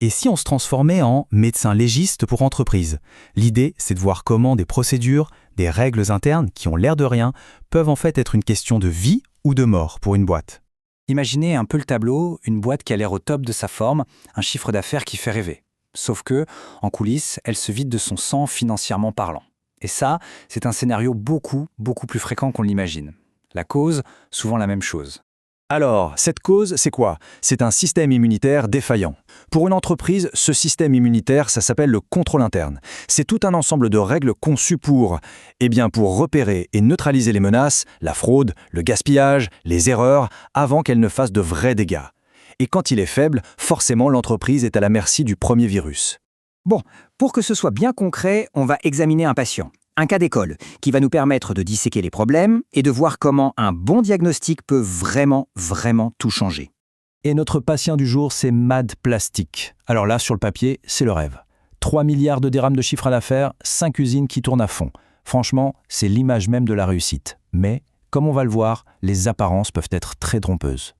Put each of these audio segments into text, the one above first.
Et si on se transformait en médecin légiste pour entreprise? L'idée, c'est de voir comment des procédures, des règles internes qui ont l'air de rien, peuvent en fait être une question de vie ou de mort pour une boîte. Imaginez un peu le tableau, une boîte qui a l'air au top de sa forme, un chiffre d'affaires qui fait rêver. Sauf que, en coulisses, elle se vide de son sang financièrement parlant. Et ça, c'est un scénario beaucoup plus fréquent qu'on l'imagine. La cause, souvent la même chose. Alors, cette cause, c'est quoi? C'est un système immunitaire défaillant. Pour une entreprise, ce système immunitaire, ça s'appelle le contrôle interne. C'est tout un ensemble de règles conçues pour repérer et neutraliser les menaces, la fraude, le gaspillage, les erreurs, avant qu'elles ne fassent de vrais dégâts. Et quand il est faible, forcément l'entreprise est à la merci du premier virus. Bon, pour que ce soit bien concret, on va examiner un patient, un cas d'école, qui va nous permettre de disséquer les problèmes et de voir comment un bon diagnostic peut vraiment tout changer. Et notre patient du jour, c'est Mad Plastic. Alors là, sur le papier, c'est le rêve. 3 milliards de dirhams de chiffre d'affaires, 5 usines qui tournent à fond. Franchement, c'est l'image même de la réussite. Mais, comme on va le voir, les apparences peuvent être très trompeuses.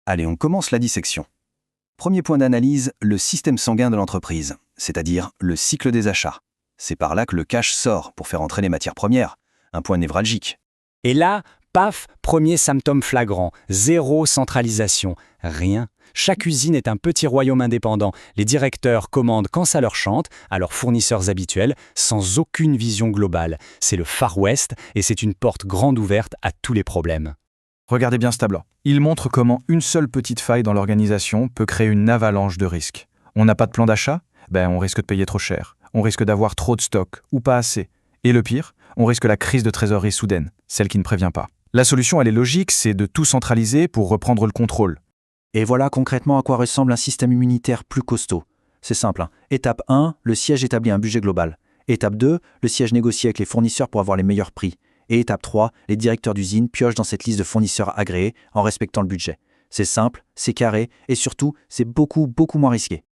Allez, on commence la dissection. Premier point d'analyse, le système sanguin de l'entreprise, c'est-à-dire le cycle des achats. C'est par là que le cash sort pour faire entrer les matières premières, un point névralgique. Et là, paf, premier symptôme flagrant, zéro centralisation, rien. Chaque usine est un petit royaume indépendant. Les directeurs commandent quand ça leur chante, à leurs fournisseurs habituels, sans aucune vision globale. C'est le Far West et c'est une porte grande ouverte à tous les problèmes. Regardez bien ce tableau. Il montre comment une seule petite faille dans l'organisation peut créer une avalanche de risques. On n'a pas de plan d'achat? On risque de payer trop cher. On risque d'avoir trop de stock ou pas assez. Et le pire, on risque la crise de trésorerie soudaine, celle qui ne prévient pas. La solution, elle est logique, c'est de tout centraliser pour reprendre le contrôle. Et voilà concrètement à quoi ressemble un système immunitaire plus costaud. C'est simple. Étape 1, le siège établit un budget global. Étape 2, le siège négocie avec les fournisseurs pour avoir les meilleurs prix. Et étape 3, les directeurs d'usine piochent dans cette liste de fournisseurs agréés en respectant le budget. C'est simple, c'est carré et surtout, c'est beaucoup moins risqué.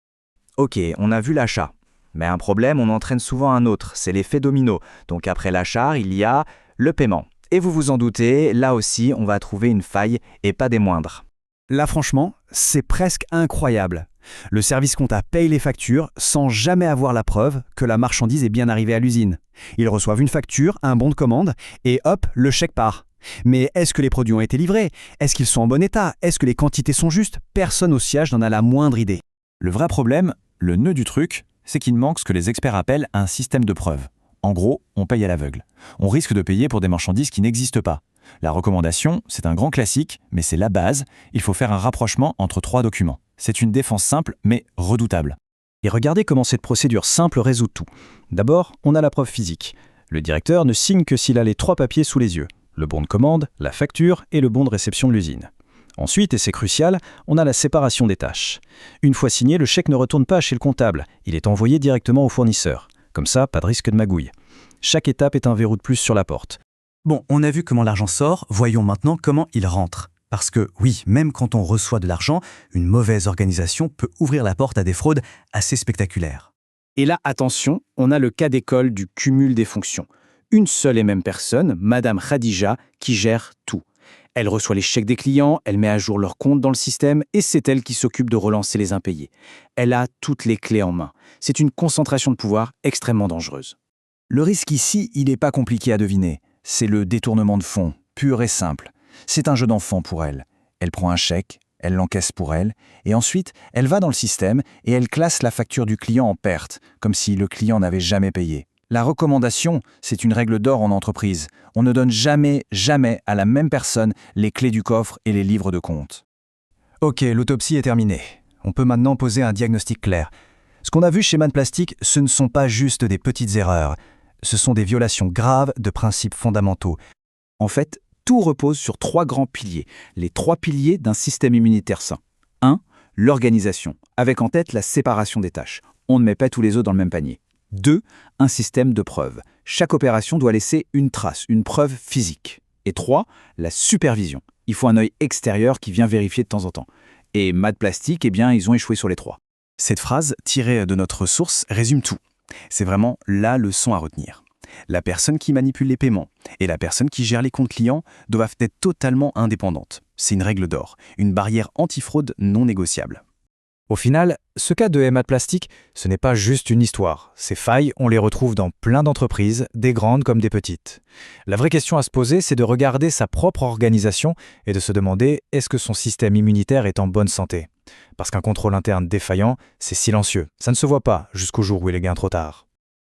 Ok, on a vu l'achat. Mais un problème, on entraîne souvent un autre, c'est l'effet domino. Donc après l'achat, il y a le paiement. Et vous vous en doutez, là aussi, on va trouver une faille et pas des moindres. Là, franchement, c'est presque incroyable. Le service compta paye les factures sans jamais avoir la preuve que la marchandise est bien arrivée à l'usine. Ils reçoivent une facture, un bon de commande, et hop, le chèque part. Mais est-ce que les produits ont été livrés? Est-ce qu'ils sont en bon état? Est-ce que les quantités sont justes? Personne au siège n'en a la moindre idée. Le vrai problème, le nœud du truc, c'est qu'il manque ce que les experts appellent un système de preuve. En gros, on paye à l'aveugle. On risque de payer pour des marchandises qui n'existent pas. La recommandation, c'est un grand classique, mais c'est la base. Il faut faire un rapprochement entre 3 documents. C'est une défense simple, mais redoutable. Et regardez comment cette procédure simple résout tout. D'abord, on a la preuve physique. Le directeur ne signe que s'il a les 3 papiers sous les yeux. Le bon de commande, la facture et le bon de réception de l'usine. Ensuite, et c'est crucial, on a la séparation des tâches. Une fois signé, le chèque ne retourne pas chez le comptable. Il est envoyé directement au fournisseur. Comme ça, pas de risque de magouille. Chaque étape est un verrou de plus sur la porte. Bon, on a vu comment l'argent sort, voyons maintenant comment il rentre. Parce que oui, même quand on reçoit de l'argent, une mauvaise organisation peut ouvrir la porte à des fraudes assez spectaculaires. Et là, attention, on a le cas d'école du cumul des fonctions. Une seule et même personne, Madame Khadija, qui gère tout. Elle reçoit les chèques des clients, elle met à jour leurs comptes dans le système et c'est elle qui s'occupe de relancer les impayés. Elle a toutes les clés en main. C'est une concentration de pouvoir extrêmement dangereuse. Le risque ici, il n'est pas compliqué à deviner. C'est le détournement de fonds, pur et simple. C'est un jeu d'enfant pour elle. Elle prend un chèque, elle l'encaisse pour elle, et ensuite, elle va dans le système et elle classe la facture du client en perte, comme si le client n'avait jamais payé. La recommandation, c'est une règle d'or en entreprise. On ne donne jamais à la même personne les clés du coffre et les livres de compte. Ok, l'autopsie est terminée. On peut maintenant poser un diagnostic clair. Ce qu'on a vu chez Mad Plastic, ce ne sont pas juste des petites erreurs. Ce sont des violations graves de principes fondamentaux. En fait, tout repose sur 3 grands piliers, les 3 piliers d'un système immunitaire sain. 1. L'organisation, avec en tête la séparation des tâches. On ne met pas tous les œufs dans le même panier. 2. Un système de preuves. Chaque opération doit laisser une trace, une preuve physique. Et 3. La supervision. Il faut un œil extérieur qui vient vérifier de temps en temps. Et Mad Plastic, ils ont échoué sur les 3. Cette phrase, tirée de notre source, résume tout. C'est vraiment la leçon à retenir. La personne qui manipule les paiements et la personne qui gère les comptes clients doivent être totalement indépendantes. C'est une règle d'or, une barrière antifraude non négociable. Au final, ce cas de Emad Plastic, ce n'est pas juste une histoire. Ces failles, on les retrouve dans plein d'entreprises, des grandes comme des petites. La vraie question à se poser, c'est de regarder sa propre organisation et de se demander est-ce que son système immunitaire est en bonne santé. Parce qu'un contrôle interne défaillant, c'est silencieux. Ça ne se voit pas jusqu'au jour où il est bien trop tard.